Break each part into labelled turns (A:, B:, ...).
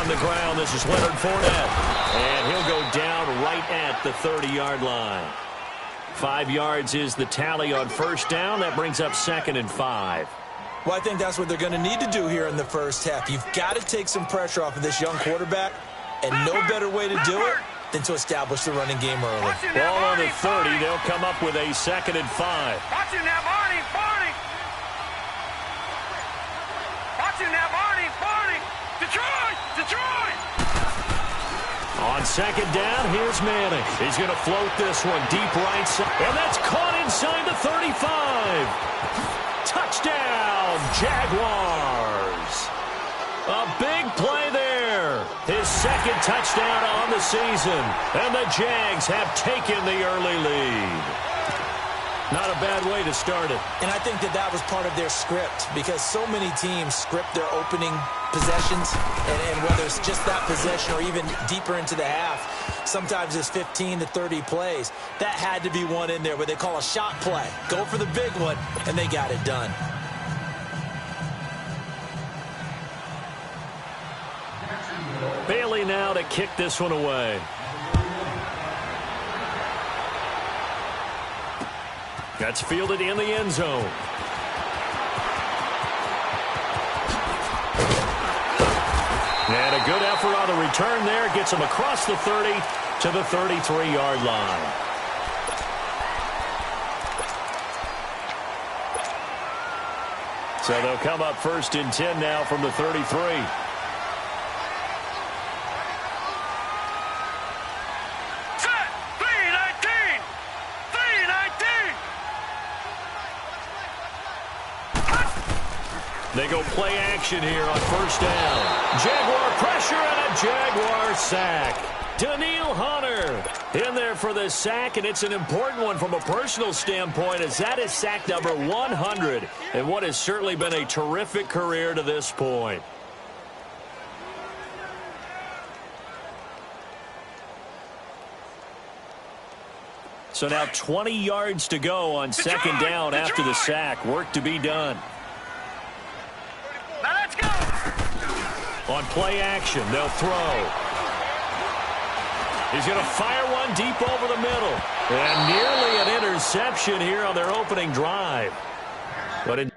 A: on the ground. This is Leonard Fournette. And he'll go down right at the 30-yard line. 5 yards is the tally on first down. That brings up 2nd and 5.
B: Well, I think that's what they're going to need to do here in the first half. You've got to take some pressure off of this young quarterback, and no better way to do it than to establish the running game early.
A: Ball on the 30. They'll come up with a 2nd and 5.
C: Watch him now, Barney. Watch him now, Barney. Detroit.
A: On 2nd down, here's Manning. He's going to float this one deep right side. And that's caught inside the 35. Touchdown, Jaguars. A big play there. His 2nd touchdown on the season. And the Jags have taken the early lead. Not a bad way to start it.
B: And I think that was part of their script, because so many teams script their opening possessions, and whether it's just that possession or even deeper into the half, sometimes it's 15 to 30 plays. That had to be one in there where they call a shot play. Go for the big one, and they got it done.
A: Bailey now to kick this one away. That's fielded in the end zone. And a good effort on the return there. Gets him across the 30 to the 33-yard line. So they'll come up 1st and 10 now from the 33. They go play action here on 1st down. Jaguar pressure and a Jaguar sack. Danielle Hunter in there for the sack, and it's an important one from a personal standpoint, as that is sack number 100 in what has certainly been a terrific career to this point. So now 20 yards to go on 2nd down after the sack. Work to be done.
C: Let's go.
A: On play action, they'll throw. He's going to fire one deep over the middle. And nearly an interception here on their opening drive. But in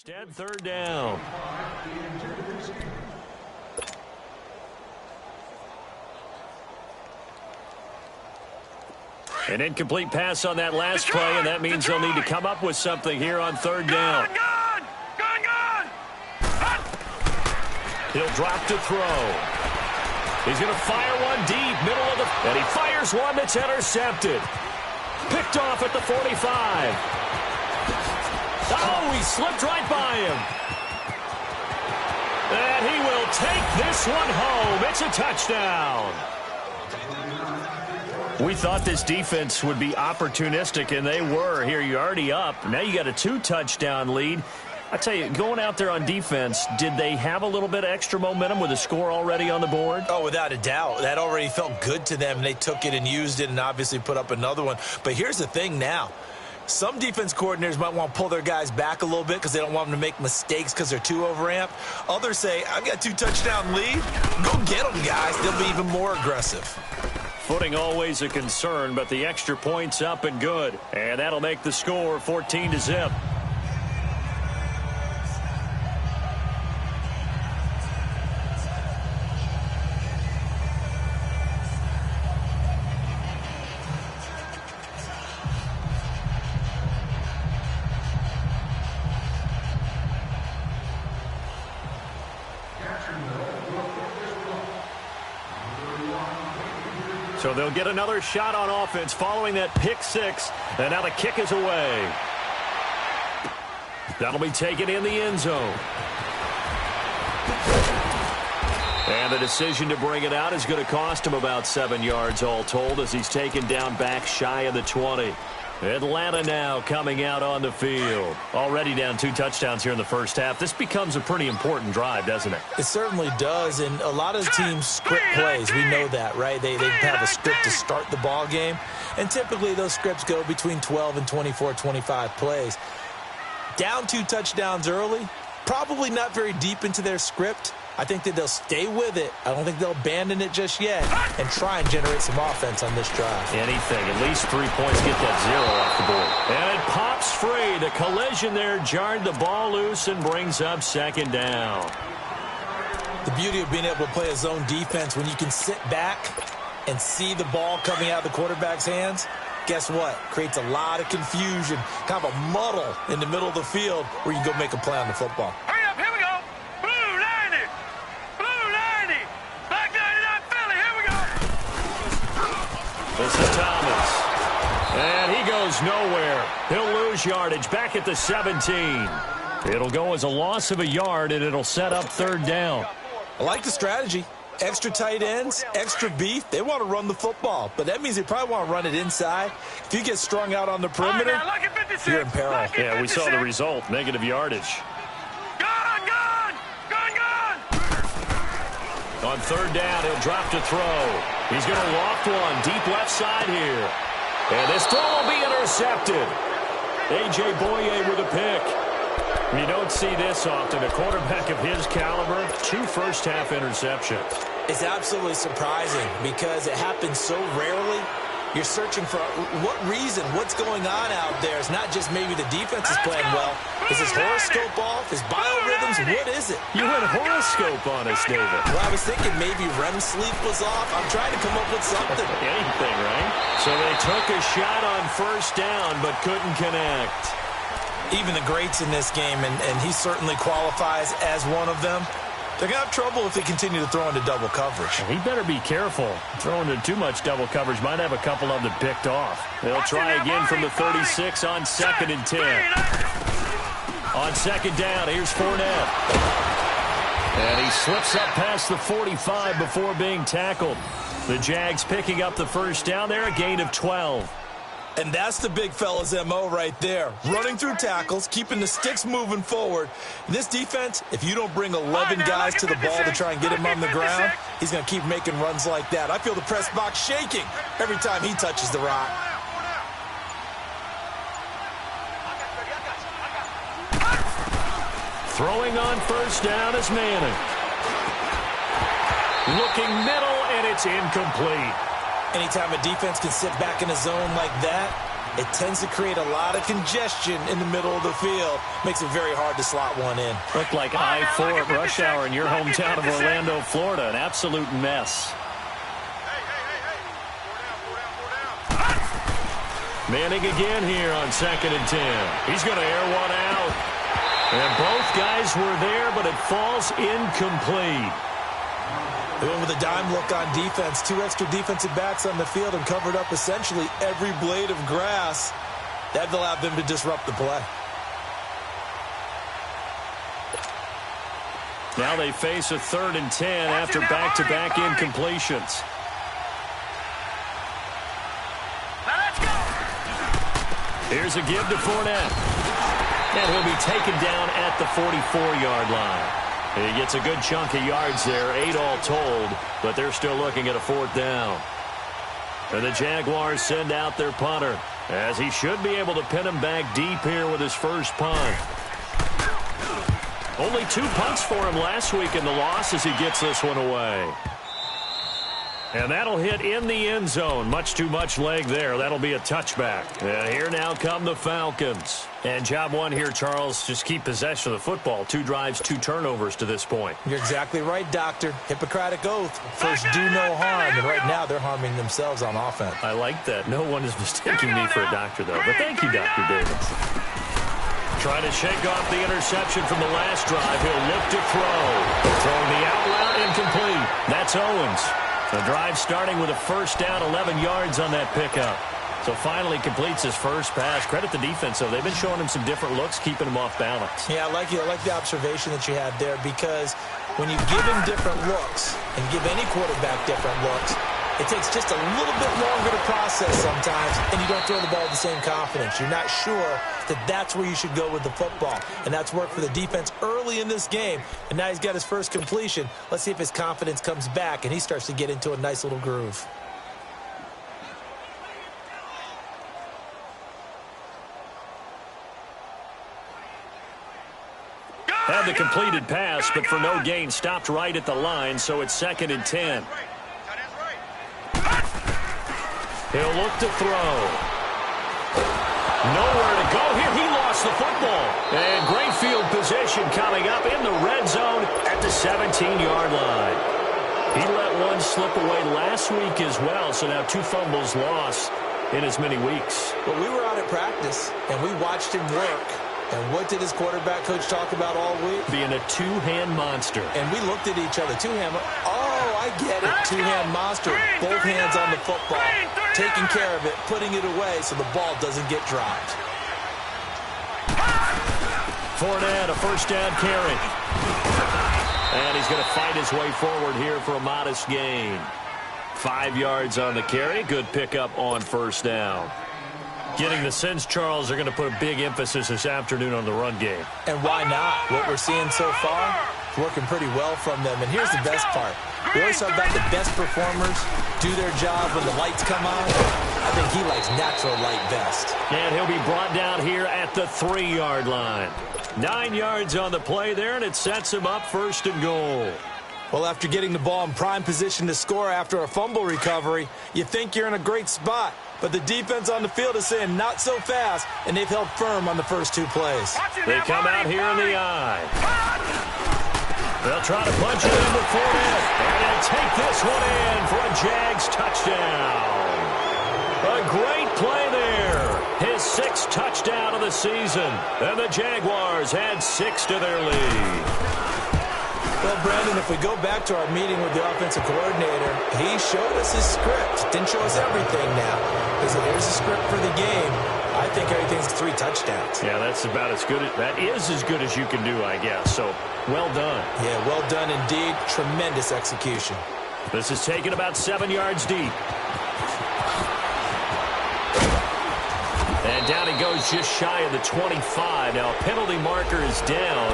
A: instead, 3rd down. An incomplete pass on that last play, and that means they'll need to come up with something here on 3rd down.
C: Gun!
A: He'll drop to throw. He's going to fire one deep, middle of the... And he fires one that's intercepted. Picked off at the 45. Oh, he slipped right by him. And he will take this one home. It's a touchdown. We thought this defense would be opportunistic, and they were. Here, you're already up. Now you got a 2-touchdown lead. I tell you, going out there on defense, did they have a little bit of extra momentum with a score already on the board?
B: Oh, without a doubt. That already felt good to them. They took it and used it and obviously put up another one. But here's the thing now. Some defense coordinators might want to pull their guys back a little bit because they don't want them to make mistakes because they're too overamped. Others say, I've got a 2-touchdown lead. Go get them, guys. They'll be even more aggressive.
A: Footing always a concern, but the extra point's up and good. And that'll make the score 14-0. So they'll get another shot on offense following that pick six. And now the kick is away. That'll be taken in the end zone. And the decision to bring it out is going to cost him about 7 yards all told as he's taken down back shy of the 20. Atlanta now coming out on the field. Already down 2 touchdowns here in the first half. This becomes a pretty important drive, doesn't it?
B: It certainly does, and a lot of teams script plays. We know that, right? They have a script to start the ball game, and typically those scripts go between 12 and 24, 25 plays. Down 2 touchdowns early, probably not very deep into their script. I think that they'll stay with it. I don't think they'll abandon it just yet and try and generate some offense on this drive.
A: Anything. At least 3 points. Get that 0 off the board. And it pops free. The collision there jarred the ball loose and brings up 2nd down.
B: The beauty of being able to play a zone defense when you can sit back and see the ball coming out of the quarterback's hands, guess what? Creates a lot of confusion, kind of a muddle in the middle of the field where you can go make a play on the football.
C: Hurry up, here we go. Blue 90. Blue 90. Black 99 Philly, here we go.
A: This is Thomas. And he goes nowhere. He'll lose yardage back at the 17. It'll go as a loss of a yard, and it'll set up 3rd down.
B: I like the strategy. Extra tight ends, extra beef. They want to run the football, but that means they probably want to run it inside. If you get strung out on the perimeter, you're in peril.
A: Yeah, we saw the result. Negative yardage.
C: Gone, gone. Gone, gone.
A: On 3rd down, he'll drop to throw. He's going to loft one deep left side here. And this throw will be intercepted. A.J. Boye with a pick. You don't see this often. A quarterback of his caliber, 2 first-half interceptions.
B: It's absolutely surprising because it happens so rarely. You're searching for what reason, what's going on out there. It's not just maybe the defense is playing well. Is his horoscope off? His biorhythms? What is it?
A: You went horoscope on us, David.
B: Well, I was thinking maybe REM sleep was off. I'm trying to come up with something.
A: Anything, right? So they took a shot on 1st down but couldn't connect.
B: Even the greats in this game, and he certainly qualifies as one of them, they're going to have trouble if they continue to throw into double coverage.
A: He better be careful. Throwing into too much double coverage might have a couple of them picked off. They'll try again from the 36 on 2nd and 10. On 2nd down, here's Fournette. And he slips up past the 45 before being tackled. The Jags picking up the 1st down there, a gain of 12.
B: And that's the big fella's M.O. right there. Running through tackles, keeping the sticks moving forward. This defense, if you don't bring 11 guys to the ball to try and get him on the ground, he's going to keep making runs like that. I feel the press box shaking every time he touches the rock.
A: Throwing on 1st down is Manning. Looking middle, and it's incomplete.
B: Anytime a defense can sit back in a zone like that, it tends to create a lot of congestion in the middle of the field. Makes it very hard to slot one in.
A: Looked like I-4 at rush hour in your hometown of Orlando, Florida. An absolute mess. Manning again here on 2nd and 10. He's going to air one out. And both guys were there, but it falls incomplete.
B: They went with a dime look on defense. 2 extra defensive backs on the field and covered up essentially every blade of grass. That allowed them to disrupt the play.
A: Now they face a 3rd and 10 after back-to-back incompletions. Here's a give to Fournette. And he'll be taken down at the 44-yard line. He gets a good chunk of yards there, 8 all told, but they're still looking at a 4th down. And the Jaguars send out their punter, as he should be able to pin him back deep here with his first punt. Only 2 punts for him last week in the loss as he gets this one away. And that'll hit in the end zone. Much too much leg there. That'll be a touchback. And here now come the Falcons. And job one here, Charles, just keep possession of the football. 2 drives, 2 turnovers to this point.
B: You're exactly right, Doctor. Hippocratic oath. First, do no harm. And right now, they're harming themselves on offense.
A: I like that. No one is mistaking me for a doctor, though. But thank you, Dr. Davis. Trying to shake off the interception from the last drive. He'll look to throw. Throwing the out route incomplete. That's Owens. The drive starting with a 1st down, 11 yards on that pickup. So finally completes his first pass. Credit the defense, though. They've been showing him some different looks, keeping him off balance.
B: Yeah, I like the observation that you had there, because when you give him different looks and give any quarterback different looks, it takes just a little bit longer to process sometimes, and you don't throw the ball with the same confidence. You're not sure that that's where you should go with the football, and that's worked for the defense early in this game, and now he's got his first completion. Let's see if his confidence comes back, and he starts to get into a nice little groove.
A: Had the completed pass, but for no gain, stopped right at the line, so it's 2nd and 10. He'll look to throw. Nowhere to go here. He lost the football. And great field position coming up in the red zone at the 17-yard line. He let one slip away last week as well, so now 2 fumbles lost in as many weeks.
B: Well, we were out at practice, and we watched him work. And what did his quarterback coach talk about all week?
A: Being a two-hand monster.
B: And we looked at each other. Two-hand. Oh, I get it. Two-hand monster. Both hands on the football. Taking care of it. Putting it away so the ball doesn't get dropped.
A: Fournette, a first down carry. And he's going to fight his way forward here for a modest gain. 5 yards on the carry. Good pickup on first down. Getting the sense, Charles, are going to put a big emphasis this afternoon on the run game.
B: And why not? What we're seeing so far is working pretty well from them. And here's the best part. We always talk about the best performers do their job when the lights come on. I think he likes natural light best.
A: And he'll be brought down here at the 3-yard line. 9 yards on the play there, and it sets him up 1st and goal.
B: Well, after getting the ball in prime position to score after a fumble recovery, you think you're in a great spot. But the defense on the field is saying not so fast, and they've held firm on the first 2 plays.
A: They come out here in the eye. They'll try to punch it in with Fournette. And they'll take this one in for a Jags touchdown. A great play there. His 6th touchdown of the season. And the Jaguars had 6 to their lead.
B: Well, Brandon, if we go back to our meeting with the offensive coordinator, he showed us his script. Didn't show us everything now. He said, here's the script for the game. I think everything's 3 touchdowns.
A: Yeah, that's about as good. That is as good as you can do, I guess. So, well done.
B: Yeah, well done indeed. Tremendous execution.
A: This is taken about 7 yards deep. And down he goes just shy of the 25. Now, a penalty marker is down.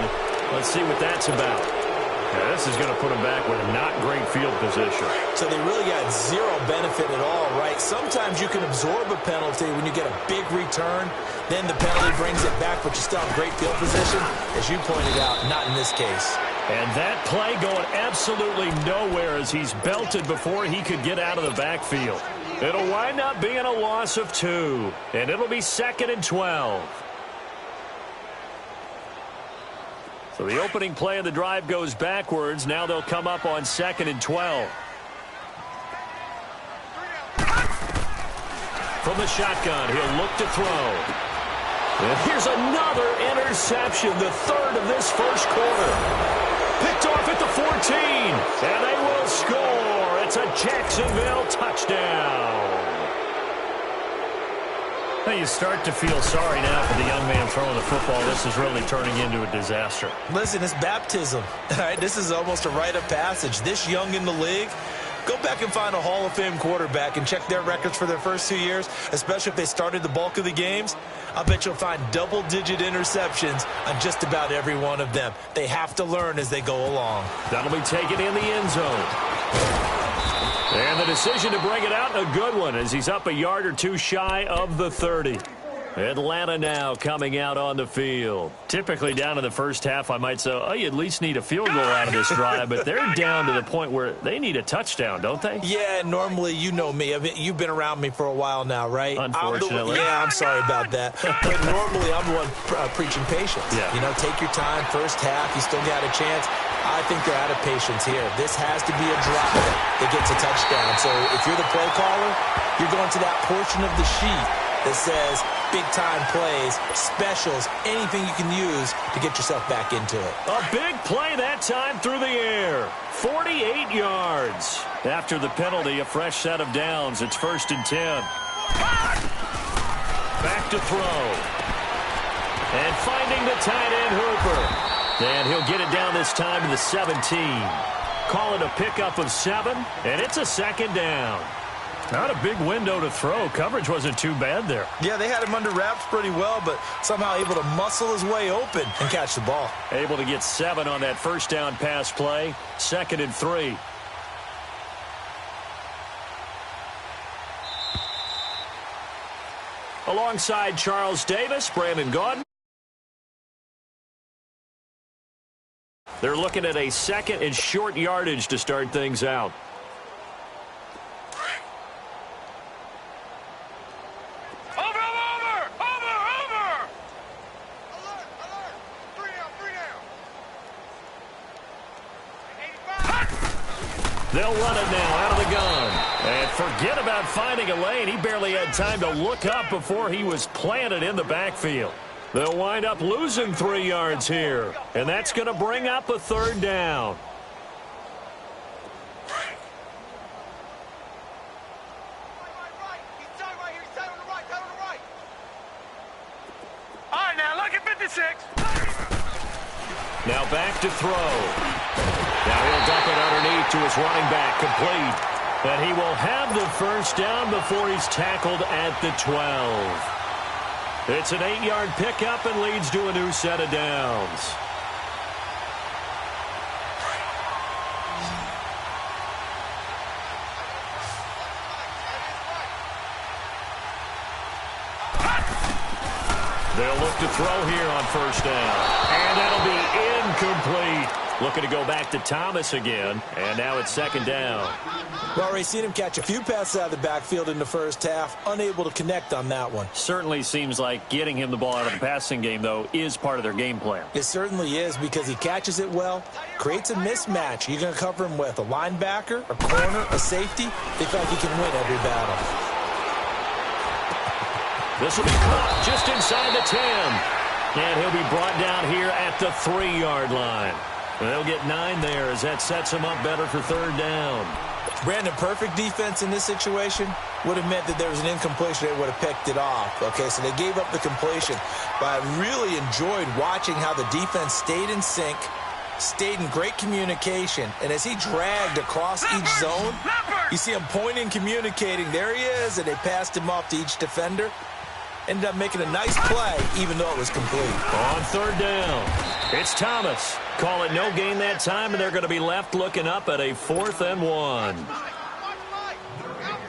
A: Let's see what that's about. Yeah, this is going to put him back with a not great field position.
B: So they really got 0 benefit at all, right? Sometimes you can absorb a penalty when you get a big return. Then the penalty brings it back, but you still have great field position. As you pointed out, not in this case.
A: And that play going absolutely nowhere as he's belted before he could get out of the backfield. It'll wind up being a loss of 2. And it'll be 2nd and 12. So the opening play of the drive goes backwards. Now they'll come up on 2nd and 12. From the shotgun, he'll look to throw. And here's another interception, the 3rd of this first quarter. Picked off at the 14, and they will score. It's a Jacksonville touchdown. You start to feel sorry now for the young man throwing the football. This is really turning into a disaster.
B: Listen, it's baptism. All right, this is almost a rite of passage. This young in the league, go back and find a Hall of Fame quarterback and check their records for their first 2 years, especially if they started the bulk of the games. I bet you'll find double-digit interceptions on just about every one of them. They have to learn as they go along.
A: That'll be taken in the end zone. And the decision to bring it out, a good one, as he's up a yard or 2 shy of the 30. Atlanta now coming out on the field. Typically down in the first half, I might say, oh, you at least need a field goal out of this drive, but they're down to the point where they need a touchdown, don't they?
B: Yeah, normally, you know me. You've been around me for a while now, right?
A: Unfortunately.
B: I'm sorry about that. But normally, I'm the one preaching patience.
A: Yeah.
B: You know, take your time, first half, you still got a chance. I think they're out of patience here. This has to be a drive that gets a touchdown. So if you're the play caller, you're going to that portion of the sheet that says big-time plays, specials, anything you can use to get yourself back into it.
A: A big play that time through the air. 48 yards. After the penalty, a fresh set of downs. It's 1st and 10. Back to throw. And finding the tight end Hooper. And he'll get it down this time to the 17. Call it a pickup of 7, and it's a second down. Not a big window to throw. Coverage wasn't too bad there.
B: Yeah, they had him under wraps pretty well, but somehow able to muscle his way open and catch the ball.
A: Able to get 7 on that first down pass play. 2nd and 3. Alongside Charles Davis, Brandon Gaudin. They're looking at a 2nd and short yardage to start things out. They'll run it now out of the gun. And forget about finding a lane. He barely had time to look up before he was planted in the backfield. They'll wind up losing 3 yards here. And that's going to bring up a 3rd down.
C: All right, now look at 56.
A: Now back to throw. Now he'll dump it underneath to his running back, complete. And he will have the first down before he's tackled at the 12. It's an 8-yard pickup and leads to a new set of downs. They'll look to throw here on first down. And that'll be incomplete. Looking to go back to Thomas again. And now it's 2nd down.
B: We've already seen him catch a few passes out of the backfield in the first half. Unable to connect on that one.
A: Certainly seems like getting him the ball out of the passing game, though, is part of their game plan.
B: It certainly is because he catches it well, creates a mismatch. You're going to cover him with a linebacker, a corner, a safety. They feel like he can win every battle.
A: This will be caught just inside the 10. And he'll be brought down here at the 3-yard line. They'll get 9 there as that sets him up better for 3rd down.
B: Brandon, perfect defense in this situation would have meant that there was an incompletion. They would have picked it off. Okay, so they gave up the completion. But I really enjoyed watching how the defense stayed in sync, stayed in great communication. And as he dragged across each zone, you see him pointing, communicating. There he is, and they passed him off to each defender. Ended up making a nice play, even though it was complete.
A: On 3rd down, it's Thomas. Call it no gain that time, and they're going to be left looking up at a 4th and 1.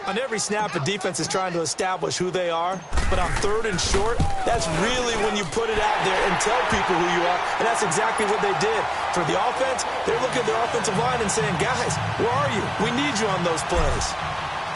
B: On every snap, a defense is trying to establish who they are, but on 3rd and short, that's really when you put it out there and tell people who you are, and that's exactly what they did. For the offense, they're looking at their offensive line and saying, guys, where are you? We need you on those plays.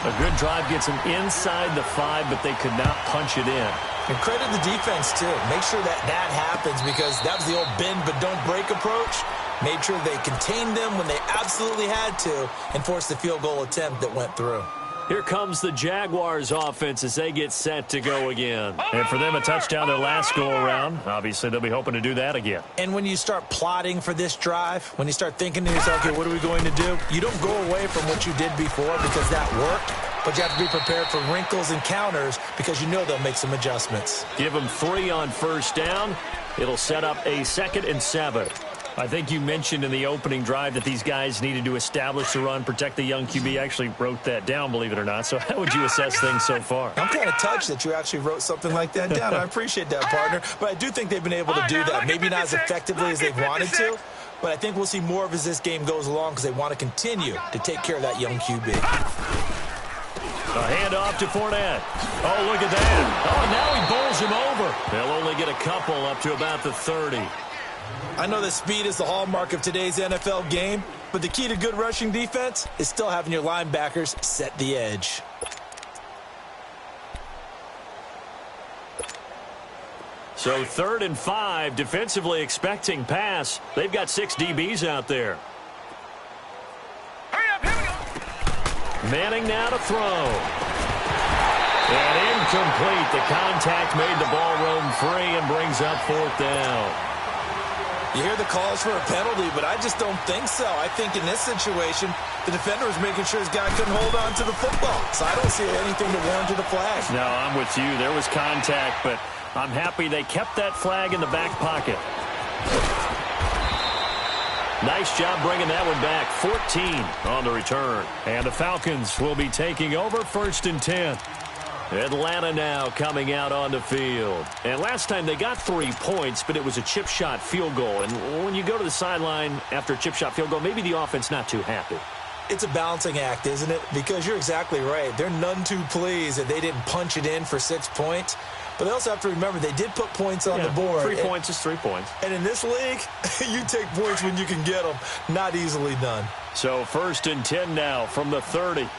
A: A good drive gets them inside the 5, but they could not punch it in.
B: And credit the defense, too. Make sure that happens because that was the old bend but don't break approach. Made sure they contained them when they absolutely had to and forced the field goal attempt that went through.
A: Here comes the Jaguars offense as they get set to go again. And for them, a touchdown their last go-around. Obviously, they'll be hoping to do that again.
B: And when you start plotting for this drive, when you start thinking to yourself, okay, what are we going to do? You don't go away from what you did before because that worked, but you have to be prepared for wrinkles and counters because you know they'll make some adjustments.
A: Give them 3 on first down. It'll set up a 2nd and 7. I think you mentioned in the opening drive that these guys needed to establish the run, protect the young QB. I actually wrote that down, believe it or not. So how would you assess things so far?
B: I'm kind of touched that you actually wrote something like that down. I appreciate that, partner. But I do think they've been able to do that. Maybe not as effectively as they've wanted to, but I think we'll see more of as this game goes along because they want to continue to take care of that young QB.
A: A handoff to Fournette. Oh, look at that. Oh, now he bowls him over. They'll only get a couple up to about the 30.
B: I know that speed is the hallmark of today's NFL game, but the key to good rushing defense is still having your linebackers set the edge.
A: So 3rd and 5, defensively expecting pass. They've got 6 DBs out there.
C: Hurry up, here we go.
A: Manning now to throw. And incomplete. The contact made the ball roam free and brings up 4th down.
B: You hear the calls for a penalty, but I just don't think so. I think in this situation, the defender was making sure his guy couldn't hold on to the football. So I don't see anything to warrant the flag.
A: No, I'm with you. There was contact, but I'm happy they kept that flag in the back pocket. Nice job bringing that one back. 14 on the return. And the Falcons will be taking over 1st and 10. Atlanta now coming out on the field. And last time they got 3 points, but it was a chip shot field goal. And when you go to the sideline after a chip shot field goal, maybe the offense not too happy.
B: It's a balancing act, isn't it? Because you're exactly right. They're none too pleased that they didn't punch it in for 6 points. But they also have to remember they did put points on the board.
A: 3 points is 3 points.
B: And in this league, you take points when you can get them. Not easily done.
A: So 1st and 10 now from the 30.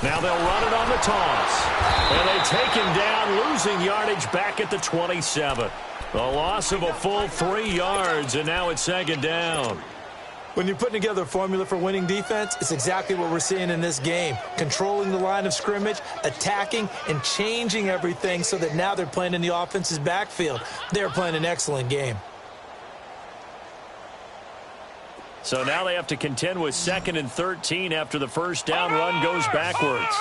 A: Now they'll run it on the toss. And they take him down, losing yardage back at the 27. A loss of a full 3 yards, and now it's 2nd down.
B: When you're putting together a formula for winning defense, it's exactly what we're seeing in this game. Controlling the line of scrimmage, attacking, and changing everything so that now they're playing in the offense's backfield. They're playing an excellent game.
A: So now they have to contend with 2nd and 13 after the first down run goes backwards.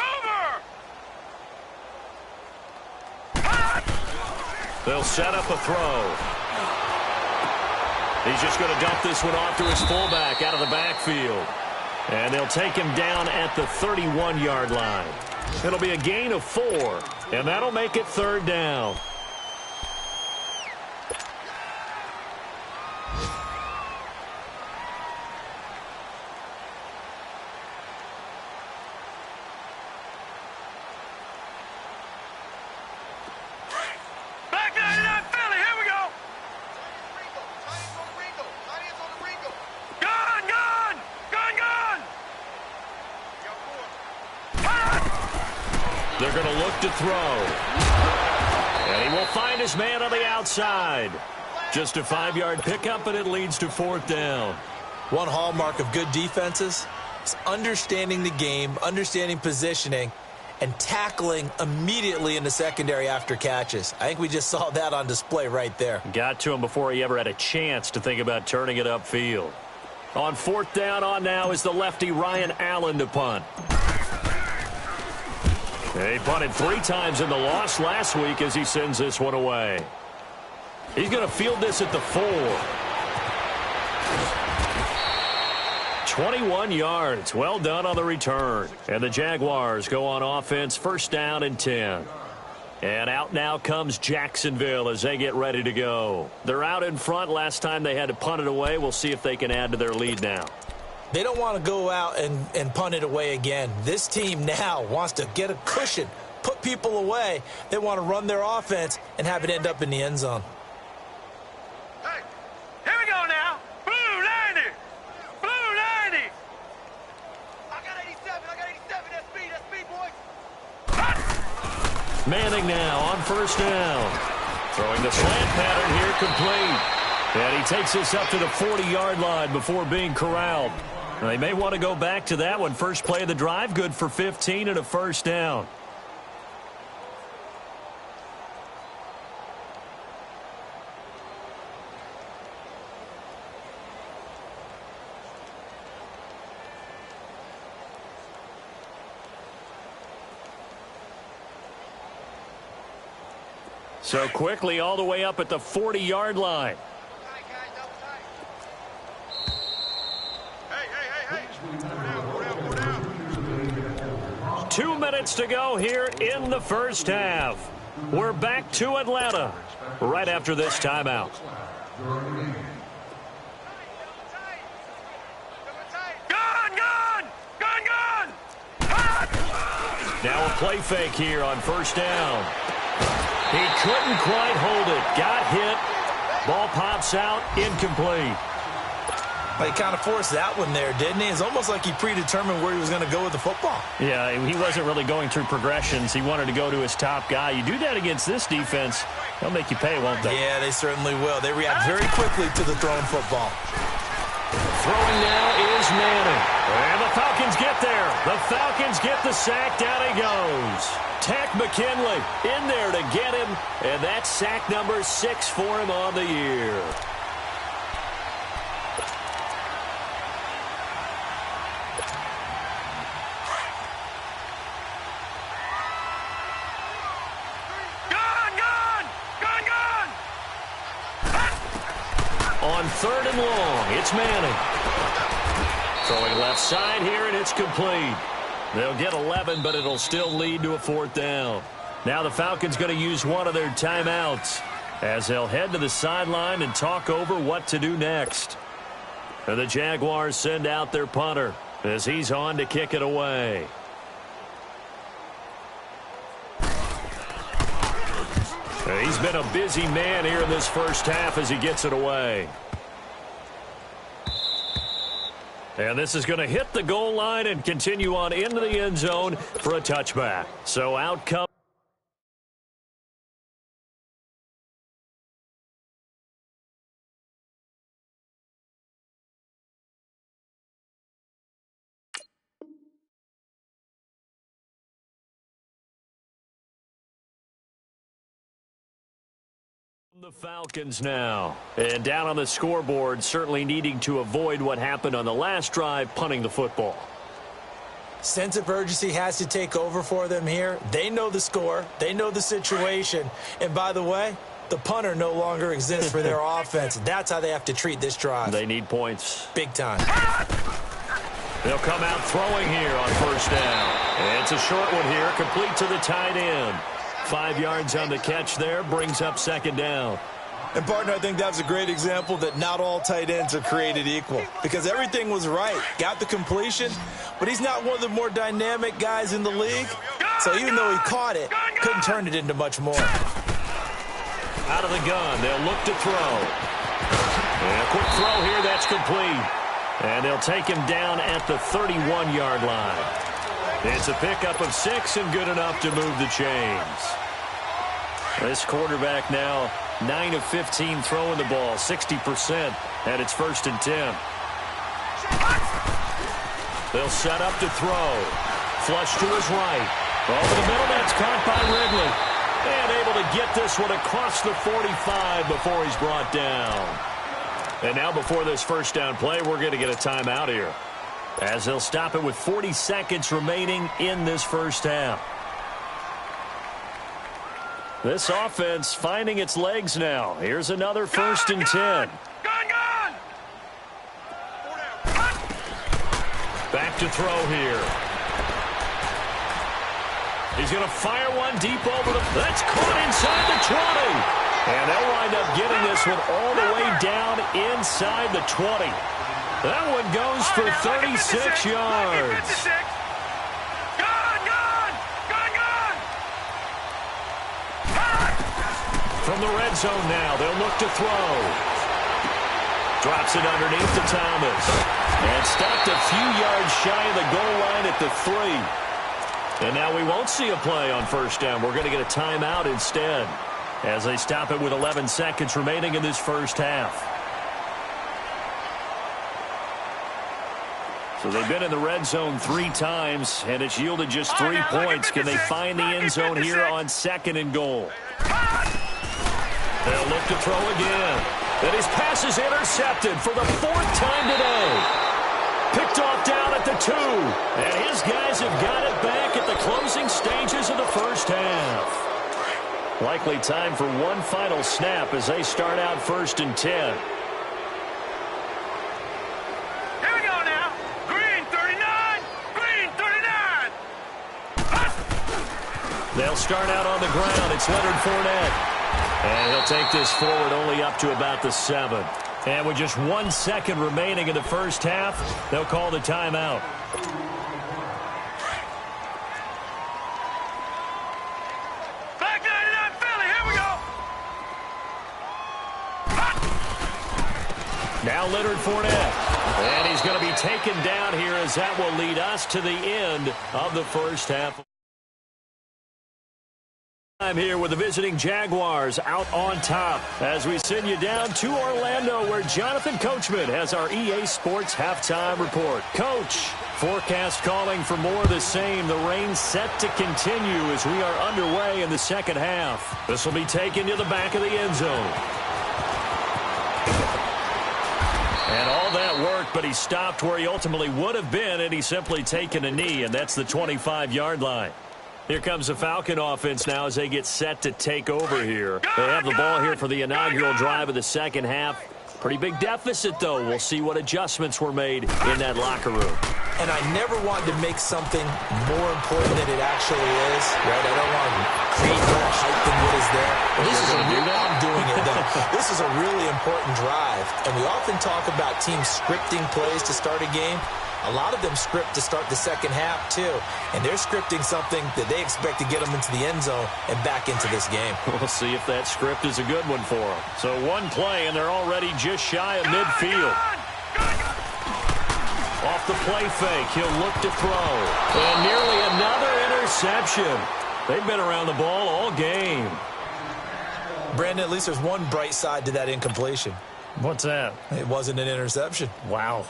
A: They'll set up a throw. He's just going to dump this one off to his fullback out of the backfield. And they'll take him down at the 31-yard line. It'll be a gain of 4, and that'll make it 3rd down. They're going to look to throw. And he will find his man on the outside. Just a 5-yard pickup, and it leads to 4th down.
B: One hallmark of good defenses is understanding the game, understanding positioning, and tackling immediately in the secondary after catches. I think we just saw that on display right there.
A: Got to him before he ever had a chance to think about turning it upfield. On 4th down on now is the lefty Ryan Allen to punt. He punted 3 times in the loss last week as he sends this one away. He's going to field this at the 4. 21 yards. Well done on the return. And the Jaguars go on offense, 1st down and 10. And out now comes Jacksonville as they get ready to go. They're out in front. Last time they had to punt it away. We'll see if they can add to their lead now.
B: They don't want to go out and punt it away again. This team now wants to get a cushion, put people away. They want to run their offense and have it end up in the end zone.
C: Hey, here we go now. Blue 90. Blue 90. I got 87, that's speed, boys.
A: Manning now on 1st down. Throwing the slant pattern here complete. And he takes this up to the 40-yard line before being corralled. They may want to go back to that one. First play of the drive, good for 15 and a 1st down. So quickly all the way up at the 40-yard line. 2 minutes to go here in the first half. We're back to Atlanta right after this timeout. Now a play fake here on 1st down. He couldn't quite hold it. Got hit. Ball pops out. Incomplete.
B: He kind of forced that one there, didn't he? It's almost like he predetermined where he was going to go with the football.
A: Yeah, he wasn't really going through progressions. He wanted to go to his top guy. You do that against this defense, they'll make you pay, won't they?
B: Yeah, they certainly will. They react very quickly to the thrown football.
A: Throwing now is Manning. And the Falcons Falcons get there. The Falcons get the sack. Down he goes. Tech McKinley in there to get him, and that's sack number 6 for him on the year. On 3rd and long, it's Manning. Throwing left side here, and it's complete. They'll get 11, but it'll still lead to a 4th down. Now the Falcons going to use one of their timeouts as they'll head to the sideline and talk over what to do next. And the Jaguars send out their punter as he's on to kick it away. He's been a busy man here in this first half as he gets it away. And this is going to hit the goal line and continue on into the end zone for a touchback. So out comes the Falcons now. And down on the scoreboard, certainly needing to avoid what happened on the last drive, punting the football.
B: Sense of urgency has to take over for them here. They know the score. They know the situation. And by the way, the punter no longer exists for their offense. That's how they have to treat this drive.
A: They need points.
B: Big time.
A: They'll come out throwing here on 1st down. And it's a short one here, complete to the tight end. 5 yards on the catch there, brings up 2nd down.
B: And, partner, I think that was a great example that not all tight ends are created equal because everything was right. Got the completion, but he's not one of the more dynamic guys in the league. So even though he caught it, couldn't turn it into much more.
A: Out of the gun, they'll look to throw. And a quick throw here, that's complete. And they'll take him down at the 31-yard line. It's a pickup of 6 and good enough to move the chains. This quarterback now 9 of 15 throwing the ball, 60% at its 1st and 10. They'll set up to throw. Flush to his right. Over the middle, that's caught by Ridley. And able to get this one across the 45 before he's brought down. And now before this 1st down play, we're going to get a timeout here, as they'll stop it with 40 seconds remaining in this first half. This offense finding its legs now. Here's another 1st and 10. Back to throw here. He's going to fire one deep over the... That's caught inside the 20. And they'll wind up getting this one all the way down inside the 20. That one goes for 36 yards. From the red zone now, they'll look to throw. Drops it underneath to Thomas. And stopped a few yards shy of the goal line at the 3. And now we won't see a play on 1st down. We're going to get a timeout instead, as they stop it with 11 seconds remaining in this first half. So they've been in the red zone 3 times, and it's yielded just 3 points. Can they find the end zone here on 2nd and goal? They'll look to throw again. And his pass is intercepted for the 4th time today. Picked off down at the 2. And his guys have got it back at the closing stages of the first half. Likely time for one final snap as they start out 1st and 10.
C: Here we go now. Green 39. Green 39.
A: They'll start out on the ground. It's Leonard Fournette. And he'll take this forward only up to about the 7. And with just 1 second remaining in the first half, they'll call the timeout.
C: Back 99 Philly, here we go.
A: Now Leonard Fournette. And he's going to be taken down here, as that will lead us to the end of the first half. I'm here with the visiting Jaguars out on top as we send you down to Orlando where Jonathan Coachman has our EA Sports halftime report. Coach, forecast calling for more of the same. The rain set to continue as we are underway in the second half. This will be taken to the back of the end zone. And all that worked, but he stopped where he ultimately would have been, and he's simply taken a knee, and that's the 25-yard line. Here comes the Falcon offense now as they get set to take over here. They have the ball here for the inaugural drive of the second half. Pretty big deficit, though. We'll see what adjustments were made in that locker room.
B: And I never wanted to make something more important than it actually is, right? I don't want to create more hype than what is there. I'm doing it, though. This is a really important drive. And we often talk about teams scripting plays to start a game. A lot of them script to start the second half, too. And they're scripting something that they expect to get them into the end zone and back into this game.
A: We'll see if that script is a good one for them. So one play, and they're already just shy of midfield. Off the play fake, he'll look to throw. And nearly another interception. They've been around the ball all game.
B: Brandon, at least there's one bright side to that incompletion.
A: What's that?
B: It wasn't an interception.
A: Wow.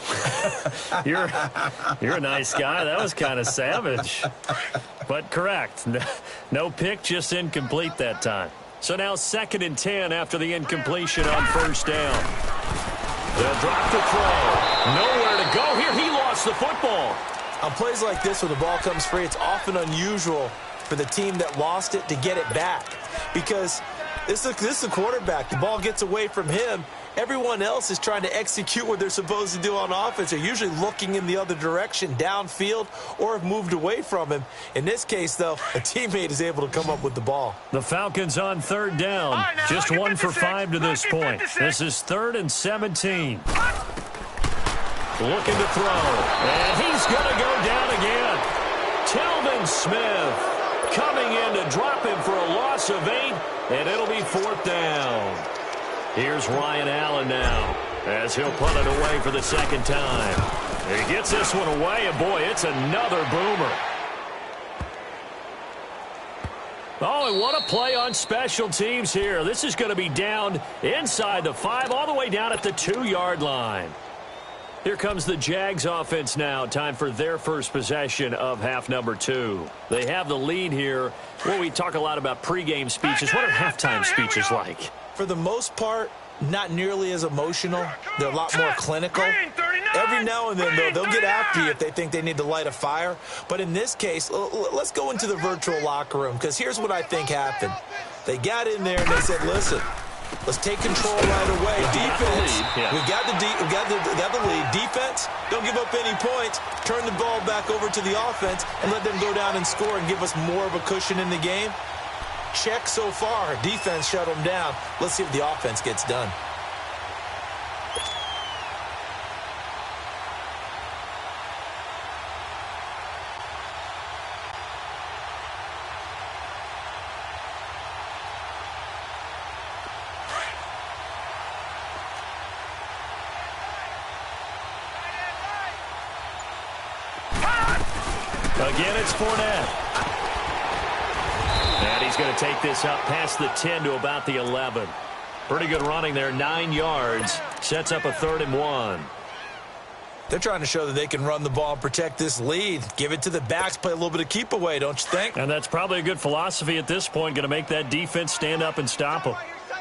A: You're a nice guy. That was kind of savage. But correct. No pick, just incomplete that time. So now 2nd and 10 after the incompletion on first down. They'll drop the throw. Nowhere to go here. He lost the football.
B: On plays like this where the ball comes free, it's often unusual for the team that lost it to get it back. Because this is a quarterback. The ball gets away from him. Everyone else is trying to execute what they're supposed to do on offense. They're usually looking in the other direction, downfield, or have moved away from him. In this case, though, a teammate is able to come up with the ball.
A: The Falcons on 3rd down.
C: Right, now,
A: just 1 for 5 to this point.
C: 56.
A: This is 3rd and 17. Looking to throw. And he's going to go down again. Tillman Smith coming in to drop him for a loss of 8, and it'll be 4th down. Here's Ryan Allen now as he'll punt it away for the 2nd time. He gets this one away, and boy, it's another boomer. Oh, and what a play on special teams here. This is going to be down inside the 5, all the way down at the 2-yard line. Here comes the Jags offense now. Time for their first possession of half number 2. They have the lead here. Well, we talk a lot about pregame speeches. What are halftime speeches like?
B: For the most part, not nearly as emotional. They're a lot more clinical. Every now and then, though, they'll get after you if they think they need to light a fire. But in this case, let's go into the virtual locker room, because here's what I think happened. They got in there and they said, listen, let's take control right away. Defense, we got the lead. Defense, don't give up any points. Turn the ball back over to the offense and let them go down and score and give us more of a cushion in the game. Check so far. Defense shut them down. Let's see if the offense gets done.
A: Again, it's Fournette. And he's going to take this up past the 10 to about the 11. Pretty good running there, 9 yards. Sets up a 3rd and 1.
B: They're trying to show that they can run the ball and protect this lead. Give it to the backs, play a little bit of keep away, don't you think?
A: And that's probably a good philosophy at this point, going to make that defense stand up and stop them.
C: All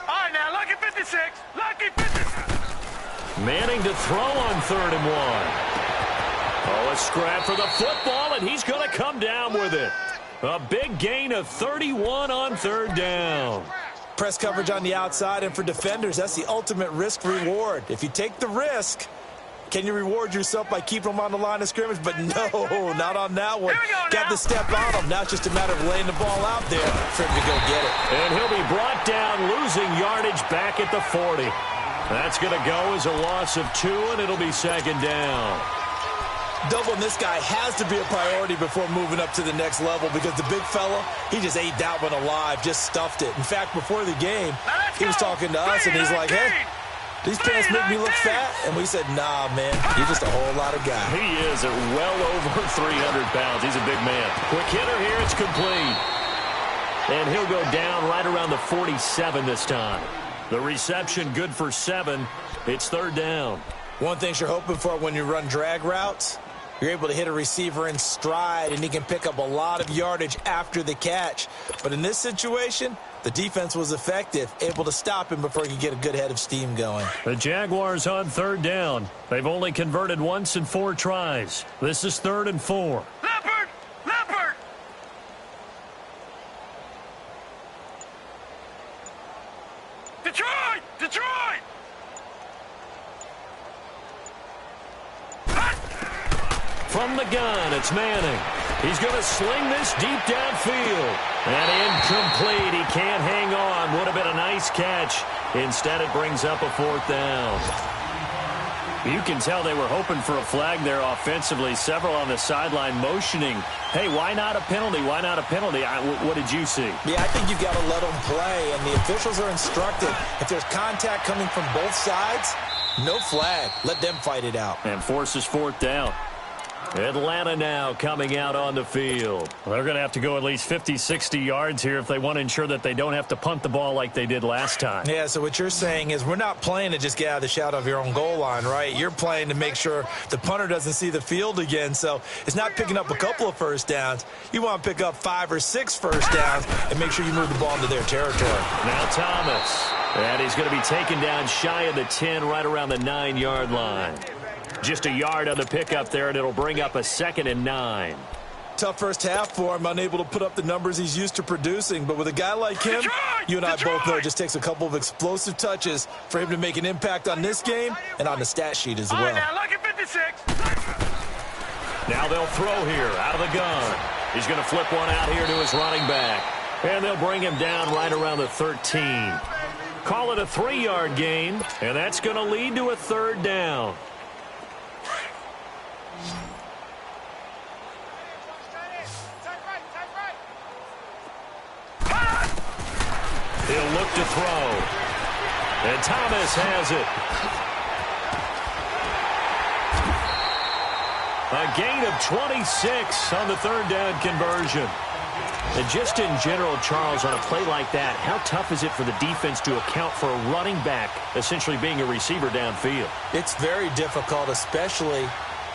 C: right, now, lucky 56. Lucky 56.
A: Manning to throw on 3rd and 1. Oh, a scrap for the football, and he's going to come down with it. A big gain of 31 on 3rd down.
B: Press coverage on the outside, and for defenders, that's the ultimate risk-reward. If you take the risk, can you reward yourself by keeping them on the line of scrimmage? But no, not on that one. Got to step on them. Now it's just a matter of laying the ball out there for him to go get it.
A: And he'll be brought down, losing yardage back at the 40. That's going to go as a loss of 2, and it'll be 2nd down.
B: Doubling this guy has to be a priority before moving up to the next level, because the big fella, he just ate that one alive, just stuffed it. In fact, before the game, he was talking to us, and he's like, hey, these pants make me look fat. And we said, nah, man, you're just a whole lot of guy.
A: He is at well over 300 pounds. He's a big man. Quick hitter here. It's complete. And he'll go down right around the 47 this time. The reception good for 7. It's third down.
B: One thing you're hoping for when you run drag routes, you're able to hit a receiver in stride, and he can pick up a lot of yardage after the catch. But in this situation, the defense was effective, able to stop him before he could get a good head of steam going.
A: The Jaguars on third down. They've only converted once in 4 tries. This is 3rd and 4.
C: Leopard! Leopard! Detroit! Detroit!
A: From the gun, it's Manning. He's going to sling this deep downfield. And incomplete. He can't hang on. Would have been a nice catch. Instead, it brings up a 4th down. You can tell they were hoping for a flag there offensively. Several on the sideline motioning, hey, why not a penalty? Why not a penalty? What did you see?
B: Yeah, I think you've got to let them play, and the officials are instructed. If there's contact coming from both sides, no flag. Let them fight it out.
A: And forces 4th down. Atlanta now coming out on the field. They're going to have to go at least 50, 60 yards here if they want to ensure that they don't have to punt the ball like they did last time.
B: Yeah, so what you're saying is we're not playing to just get out of the shadow of your own goal line, right? You're playing to make sure the punter doesn't see the field again. So it's not picking up a couple of first downs. You want to pick up 5 or 6 first downs and make sure you move the ball into their territory.
A: Now Thomas. And he's going to be taken down shy of the 10, right around the 9-yard line. Just a yard on the pickup there, and it'll bring up a 2nd and 9.
B: Tough first half for him, unable to put up the numbers he's used to producing. But with a guy like him, you and I both know it just takes a couple of explosive touches for him to make an impact on this game and on the stat sheet as well.
C: Now, look at 56.
A: Now they'll throw here out of the gun. He's going to flip one out here to his running back. And they'll bring him down right around the 13. Call it a 3-yard gain, and that's going to lead to a 3rd down. He'll look to throw. And Thomas has it. A gain of 26 on the 3rd down conversion. And just in general, Charles, on a play like that, how tough is it for the defense to account for a running back essentially being a receiver downfield?
B: It's very difficult, especially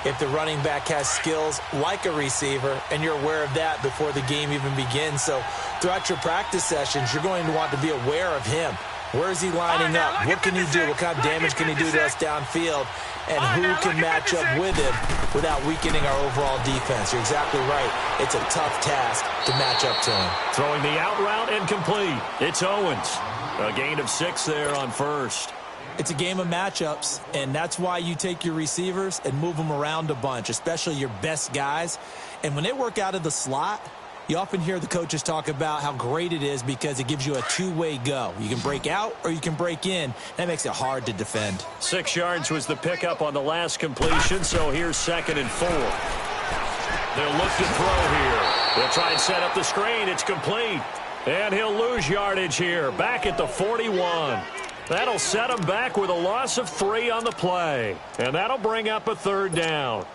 B: if the running back has skills like a receiver, and you're aware of that before the game even begins. So throughout your practice sessions, you're going to want to be aware of him. Where is he lining up? What can he do? What kind of damage can he do to us downfield? And who can match up with him without weakening our overall defense? You're exactly right. It's a tough task to match up to him.
A: Throwing the out route incomplete. It's Owens. A gain of 6 there on 1st.
B: It's a game of matchups, and that's why you take your receivers and move them around a bunch, especially your best guys. And when they work out of the slot, you often hear the coaches talk about how great it is because it gives you a two-way go. You can break out or you can break in. That makes it hard to defend.
A: 6 yards was the pickup on the last completion, so here's 2nd and 4. They'll look to throw here. They'll try and set up the screen. It's complete. And he'll lose yardage here, back at the 41. That'll set him back with a loss of 3 on the play. And that'll bring up a 3rd down.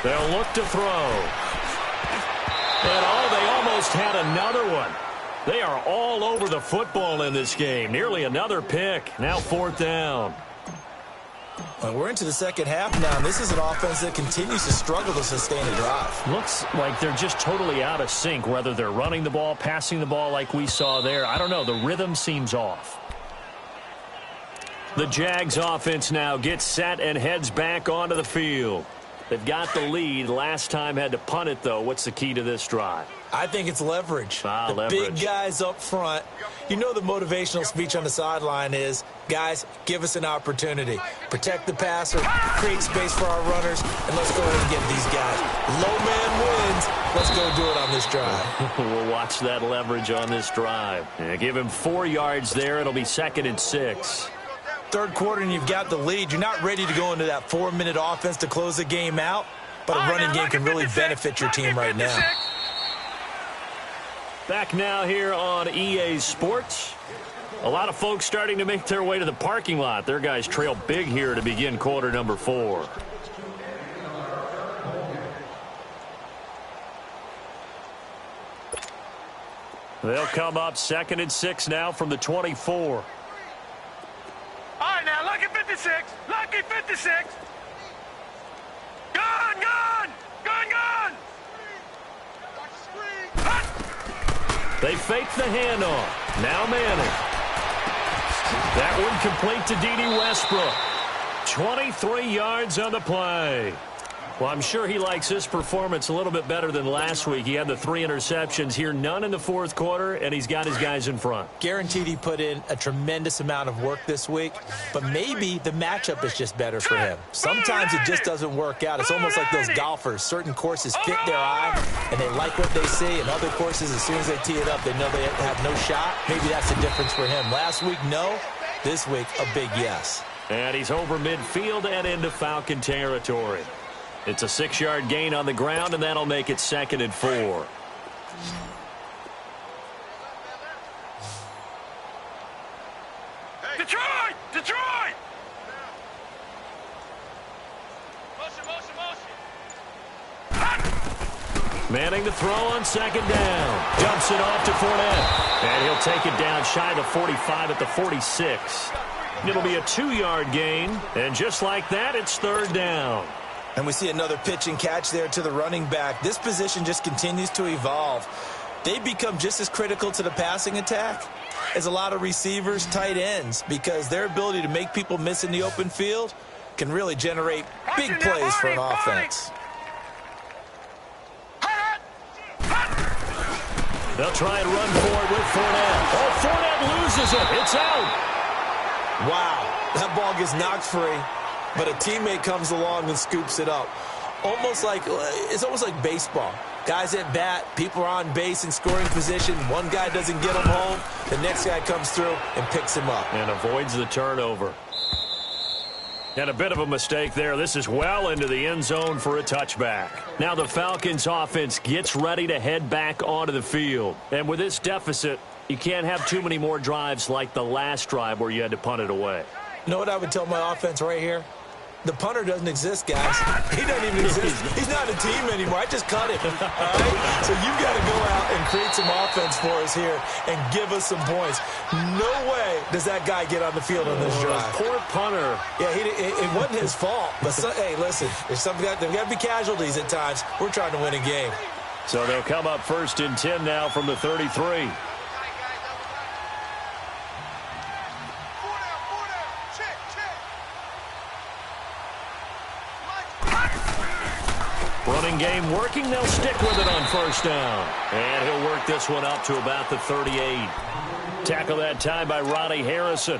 A: They'll look to throw. And they almost had another one. They are all over the football in this game. Nearly another pick. Now 4th down.
B: Well, we're into the second half now, and this is an offense that continues to struggle to sustain a drive.
A: Looks like they're just totally out of sync, whether they're running the ball, passing the ball like we saw there. I don't know. The rhythm seems off. The Jags offense now gets set and heads back onto the field. They've got the lead. Last time had to punt it, though. What's the key to this drive?
B: I think it's leverage.
A: Leverage.
B: Big guys up front. You know the motivational speech on the sideline is, guys, give us an opportunity. Protect the passer, create space for our runners, and let's go ahead and get these guys. Low man wins. Let's go do it on this drive.
A: We'll watch that leverage on this drive. Give him 4 yards there. It'll be 2nd and 6.
B: Third quarter and you've got the lead. You're not ready to go into that 4-minute offense to close the game out, but a running game can really benefit your team right now.
A: Back now here on EA Sports. A lot of folks starting to make their way to the parking lot. Their guys trail big here to begin quarter number 4. They'll come up 2nd and 6 now from the 24.
C: All right, now, lucky 56. Lucky 56. Gone, gone. Gone, gone.
A: They fake the handoff. Now Manning. That one complete to Dede Westbrook. 23 yards on the play. Well, I'm sure he likes this performance a little bit better than last week. He had the 3 interceptions here, none in the 4th quarter, and he's got his guys in front.
B: Guaranteed he put in a tremendous amount of work this week, but maybe the matchup is just better for him. Sometimes it just doesn't work out. It's almost like those golfers. Certain courses fit their eye, and they like what they see, and other courses, as soon as they tee it up, they know they have no shot. Maybe that's the difference for him. Last week, no. This week, a big yes.
A: And he's over midfield and into Falcon territory. It's a 6-yard gain on the ground, and that'll make it 2nd and 4.
C: Detroit! Detroit! Motion, motion, motion.
A: Manning to throw on 2nd down. Dumps it off to Fournette. And he'll take it down shy of the 45 at the 46. It'll be a 2-yard gain. And just like that, it's 3rd down.
B: And we see another pitch and catch there to the running back. This position just continues to evolve. They become just as critical to the passing attack as a lot of receivers, tight ends, because their ability to make people miss in the open field can really generate big plays for an offense.
A: They'll try and run for it with Fournette. Oh, Fournette loses it. It's out.
B: Wow, that ball gets knocked free, but a teammate comes along and scoops it up. It's almost like baseball. Guys at bat, people are on base in scoring position. One guy doesn't get him home. The next guy comes through and picks him up.
A: And avoids the turnover. And a bit of a mistake there. This is well into the end zone for a touchback. Now the Falcons offense gets ready to head back onto the field. And with this deficit, you can't have too many more drives like the last drive where you had to punt it away.
B: You know what I would tell my offense right here? The punter doesn't exist, guys. He doesn't even exist. He's not a team anymore. I just cut him. All right? So you've got to go out and create some offense for us here and give us some points. No way does that guy get on the field on this drive.
A: Poor punter.
B: Yeah, it wasn't his fault. But, hey, listen, there's got to be casualties at times. We're trying to win a game.
A: So they'll come up 1st and 10 now from the 33. Running game working. They'll stick with it on 1st down. And he'll work this one up to about the 38. Tackle that time by Ronnie Harrison.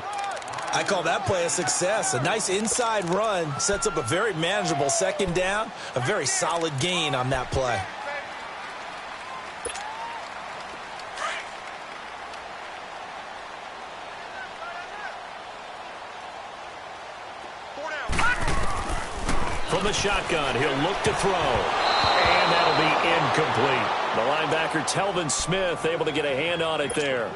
B: I call that play a success. A nice inside run sets up a very manageable 2nd down. A very solid gain on that play.
A: From the shotgun, he'll look to throw. And that'll be incomplete. The linebacker, Telvin Smith, able to get a hand on it there.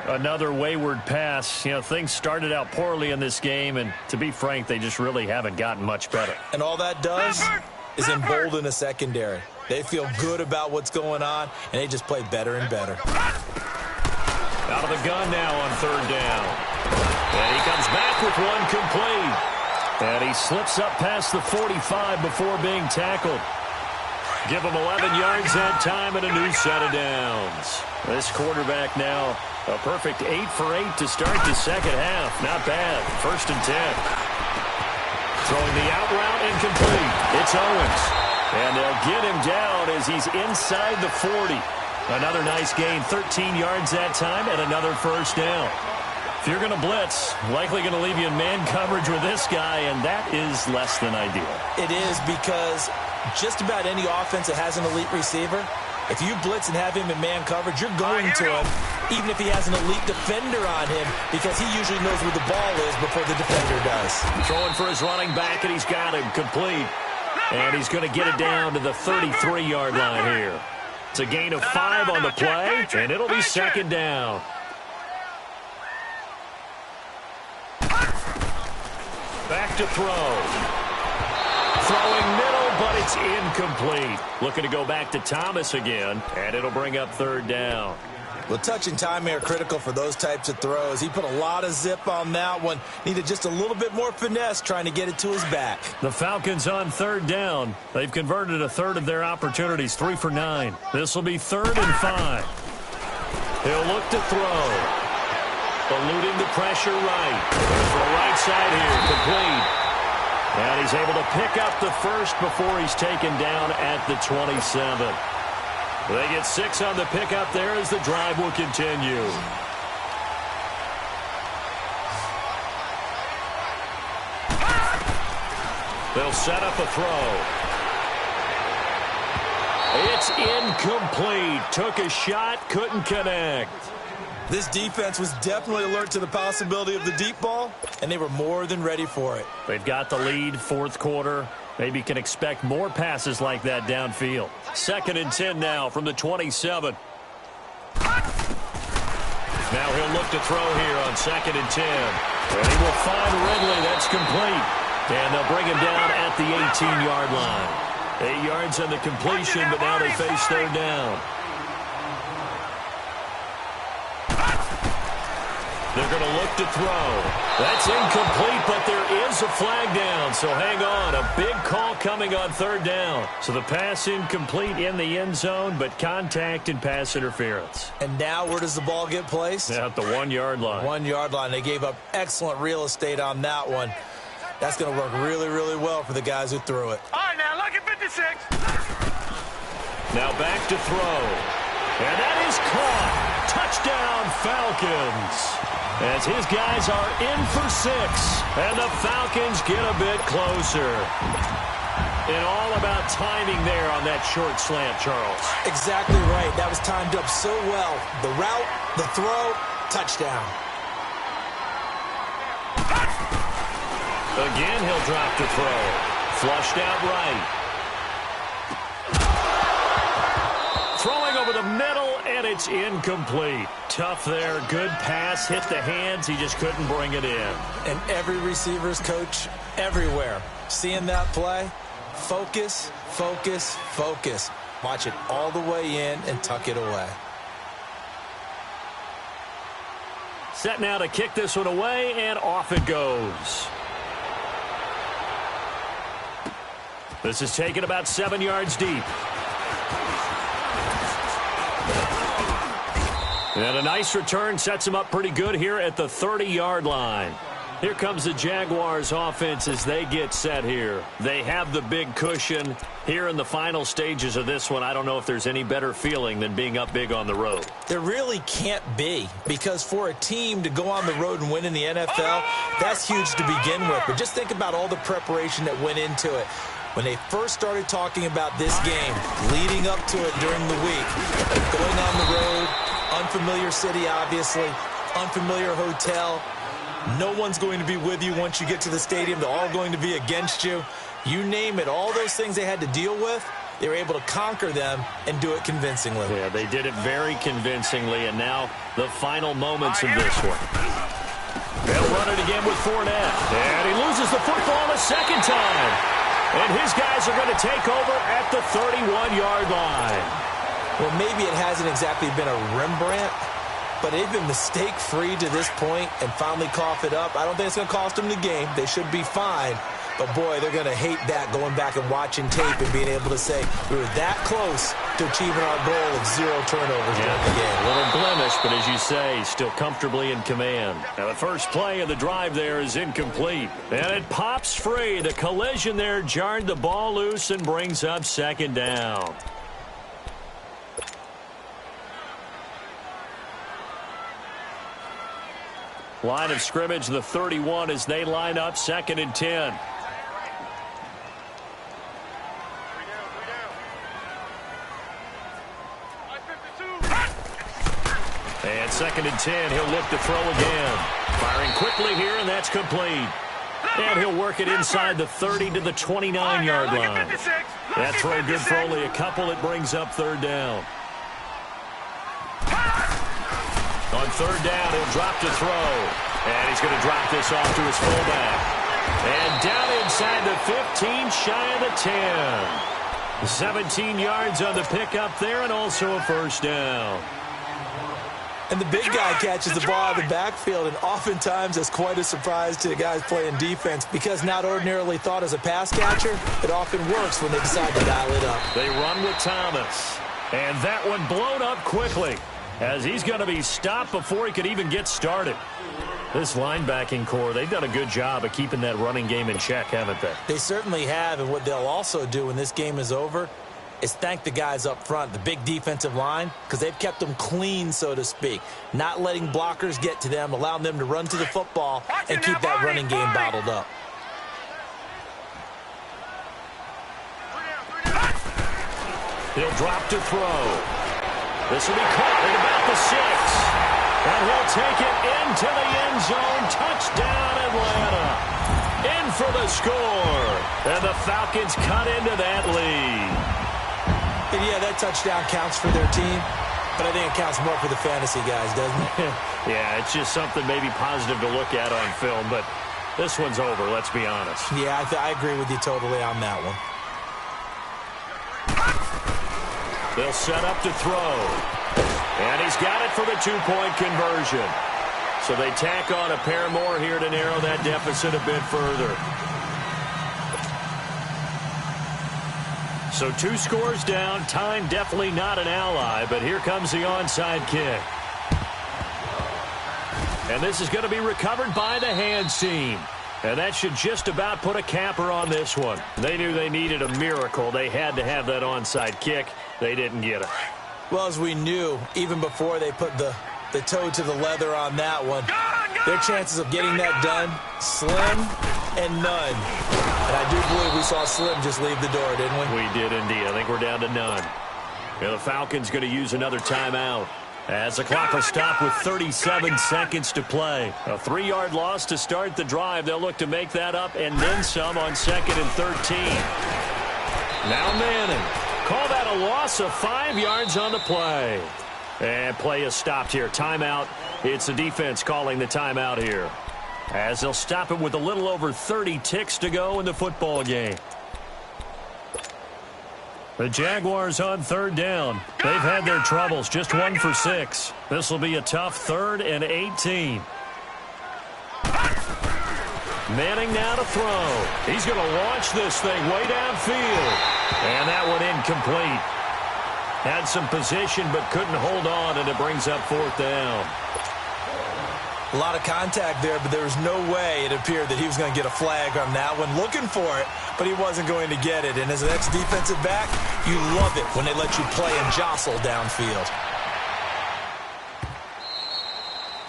A: Another wayward pass. You know, things started out poorly in this game, and to be frank, they just really haven't gotten much better.
B: And all that does is embolden a secondary. They feel good about what's going on, and they just play better and better.
A: Out of the gun now on 3rd down. And he comes back with one complete. And he slips up past the 45 before being tackled. Give him 11 yards that time and a new set of downs. This quarterback now, a perfect 8 for 8 to start the 2nd half. Not bad. 1st and 10. Throwing the out route incomplete. It's Owens. And they'll get him down as he's inside the 40. Another nice gain, 13 yards that time, and another 1st down. If you're going to blitz, likely going to leave you in man coverage with this guy, and that is less than ideal.
B: It is, because just about any offense that has an elite receiver, if you blitz and have him in man coverage, you're going to him, even if he has an elite defender on him, because he usually knows where the ball is before the defender does.
A: Throwing for his running back, and he's got him complete. And he's going to get it down to the 33-yard line here. It's a gain of 5 on the play, and it'll be 2nd down. Back to throw. Throwing middle, but it's incomplete. Looking to go back to Thomas again, and it'll bring up third down.
B: Well, touch and timing are critical for those types of throws. He put a lot of zip on that one. Needed just a little bit more finesse trying to get it to his back.
A: The Falcons on third down. They've converted a third of their opportunities, 3 for 9. This will be 3rd and 5. He'll look to throw. Eluding the pressure right. There's the right side here, complete. And he's able to pick up the first before he's taken down at the 27. They get 6 on the pickup there as the drive will continue. They'll set up a throw. It's incomplete. Took a shot, couldn't connect.
B: This defense was definitely alert to the possibility of the deep ball, and they were more than ready for it.
A: They've got the lead, 4th quarter. Maybe can expect more passes like that downfield. 2nd and 10 now from the 27. Now he'll look to throw here on 2nd and 10. And he will find Ridley. That's complete. And they'll bring him down at the 18-yard line. 8 yards on the completion, but now they face third down. They're going to look to throw. That's incomplete, but there is a flag down, so hang on. A big call coming on third down. So the pass incomplete in the end zone, but contact and pass interference.
B: And now where does the ball get placed?
A: At the 1-yard line.
B: 1-yard line. They gave up excellent real estate on that one. That's going to work really, really well for the guys who threw it.
C: All right, now, look at 56.
A: Now back to throw. And that is caught. Touchdown, Falcons. As his guys are in for 6. And the Falcons get a bit closer. And all about timing there on that short slant, Charles.
B: Exactly right. That was timed up so well. The route, the throw, touchdown.
A: Again, he'll drop to throw. Flushed out right. Throwing over the middle, and it's incomplete. Tough there. Good pass. Hit the hands. He just couldn't bring it in.
B: And every receiver's coach everywhere. Seeing that play, focus, focus, focus. Watch it all the way in and tuck it away.
A: Set now to kick this one away, and off it goes. This is taken about 7 yards deep. And a nice return sets him up pretty good here at the 30-yard line. Here comes the Jaguars offense as they get set here. They have the big cushion. Here in the final stages of this one, I don't know if there's any better feeling than being up big on the road.
B: There really can't be, because for a team to go on the road and win in the NFL, that's huge to begin with. But just think about all the preparation that went into it. When they first started talking about this game, leading up to it during the week, going on the road, unfamiliar city, obviously, unfamiliar hotel. No one's going to be with you once you get to the stadium. They're all going to be against you. You name it, all those things they had to deal with, they were able to conquer them and do it convincingly.
A: Yeah, they did it very convincingly, and now the final moments of this one. They'll run it again with Fournette. And he loses the football a second time. And his guys are going to take over at the 31-yard line.
B: Well, maybe it hasn't exactly been a Rembrandt, but they've been mistake-free to this point and finally cough it up. I don't think it's going to cost them the game. They should be fine. But, boy, they're going to hate that, going back and watching tape and being able to say we were that close to achieving our goal of 0 turnovers during the game.
A: A little blemish, but as you say, still comfortably in command. Now, the first play of the drive there is incomplete. And it pops free. The collision there jarred the ball loose and brings up second down. Line of scrimmage, the 31 as they line up 2nd and 10. And 2nd and 10, he'll look to throw again. Firing quickly here, and that's complete. And he'll work it inside the 30 to the 29-yard line. That throw good for only a couple. It brings up third down. On third down, he'll drop to throw. And he's going to drop this off to his fullback. And down inside the 15, shy of the 10. 17 yards on the pickup there, and also a first down.
B: And the big guy catches the ball out of the backfield, and oftentimes that's quite a surprise to the guys playing defense because not ordinarily thought as a pass catcher, it often works when they decide to dial it up.
A: They run with Thomas, and that one blown up quickly as he's going to be stopped before he could even get started. This linebacking core, they've done a good job of keeping that running game in check, haven't they?
B: They certainly have, and what they'll also do when this game is over is thank the guys up front, the big defensive line, because they've kept them clean, so to speak. Not letting blockers get to them, allowing them to run to the football and keep that running game bottled up.
A: He'll drop to throw. This will be caught at about the 6. And he'll take it into the end zone. Touchdown, Atlanta. In for the score. And the Falcons cut into that lead.
B: And yeah, that touchdown counts for their team, but I think it counts more for the fantasy guys, doesn't it?
A: Yeah, it's just something maybe positive to look at on film, but this one's over, let's be honest.
B: Yeah, I agree with you totally on that one.
A: They'll set up to throw. And he's got it for the 2-point conversion. So they tack on a pair more here to narrow that deficit a bit further. So 2 scores down. Time definitely not an ally, but here comes the onside kick. And this is going to be recovered by the hands team. And that should just about put a capper on this one. They knew they needed a miracle. They had to have that onside kick. They didn't get it.
B: Well, as we knew, even before they put the toe to the leather on that one, their chances of getting that done, slim and none. And I do believe we saw Slim just leave the door, didn't we?
A: We did indeed. I think we're down to none. And the Falcons going to use another timeout as the clock will stop with 37 seconds to play. A 3-yard loss to start the drive. They'll look to make that up and then some on 2nd and 13. Now Manning. Call that a loss of 5 yards on the play. And play is stopped here. Timeout. It's the defense calling the timeout here, as they'll stop it with a little over 30 ticks to go in the football game. The Jaguars on 3rd down. They've had their troubles, just 1 for 6. This will be a tough 3rd and 18. Manning now to throw. He's going to launch this thing way downfield. And that one incomplete. Had some position but couldn't hold on, and it brings up 4th down.
B: A lot of contact there, but there was no way it appeared that he was going to get a flag on that one. Looking for it, but he wasn't going to get it. And as an ex-defensive back, you love it when they let you play and jostle downfield.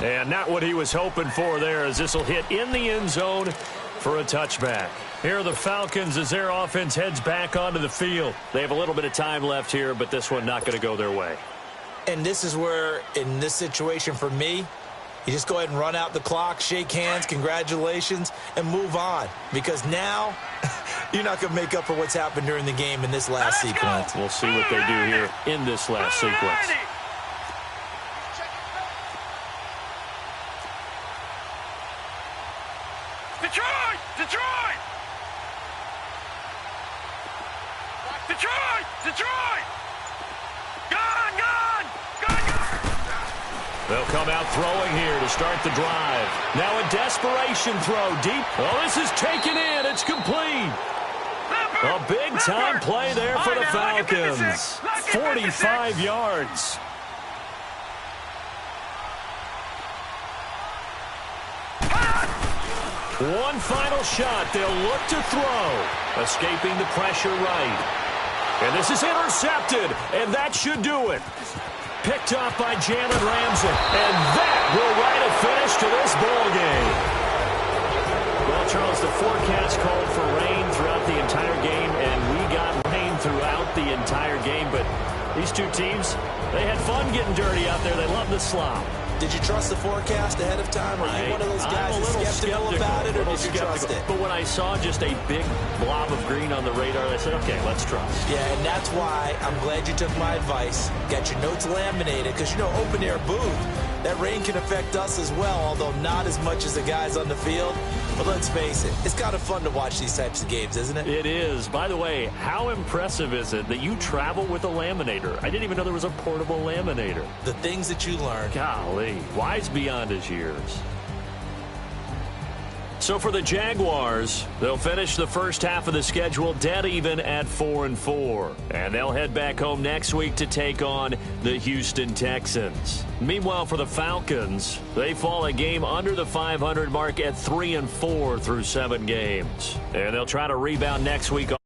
A: And not what he was hoping for there, as this will hit in the end zone for a touchback. Here are the Falcons as their offense heads back onto the field. They have a little bit of time left here, but this one not going to go their way.
B: And this is where, in this situation for me, you just go ahead and run out the clock, shake hands, congratulations, and move on. Because now, you're not going to make up for what's happened during the game in this last sequence.
A: We'll see what they do here in this last sequence.
C: Detroit! Detroit! Detroit! Detroit! Gone! Gone! Gone!
A: They'll come out throwing here to start the drive. Now a desperation throw deep. Oh, this is taken in. It's complete. A big-time play there for the Falcons. 45 yards. One final shot. They'll look to throw. Escaping the pressure right. And this is intercepted. And that should do it. Picked off by Jalen Ramsey. And that will write a finish to this ball game. Well, Charles, the forecast called for rain throughout the entire game, and we got rain throughout the entire game. But these two teams, they had fun getting dirty out there. They love the slop.
B: Did you trust the forecast ahead of time? Or are you one of those guys that's skeptical about it, or did you trust it?
A: But when I saw just a big blob of green on the radar, I said, okay, let's trust.
B: Yeah, and that's why I'm glad you took my advice. Got your notes laminated, because, you know, open-air booth, That rain can affect us as well, although not as much as the guys on the field. But let's face it, it's kind of fun to watch these types of games, isn't it?
A: It is. By the way, how impressive is it that you travel with a laminator? I didn't even know there was a portable laminator.
B: The things that you learn.
A: Golly, wise beyond his years. So for the Jaguars, they'll finish the first half of the schedule dead even at 4-4. And they'll head back home next week to take on the Houston Texans. Meanwhile, for the Falcons, they fall a game under the 500 mark at 3-4 through 7 games. And they'll try to rebound next week.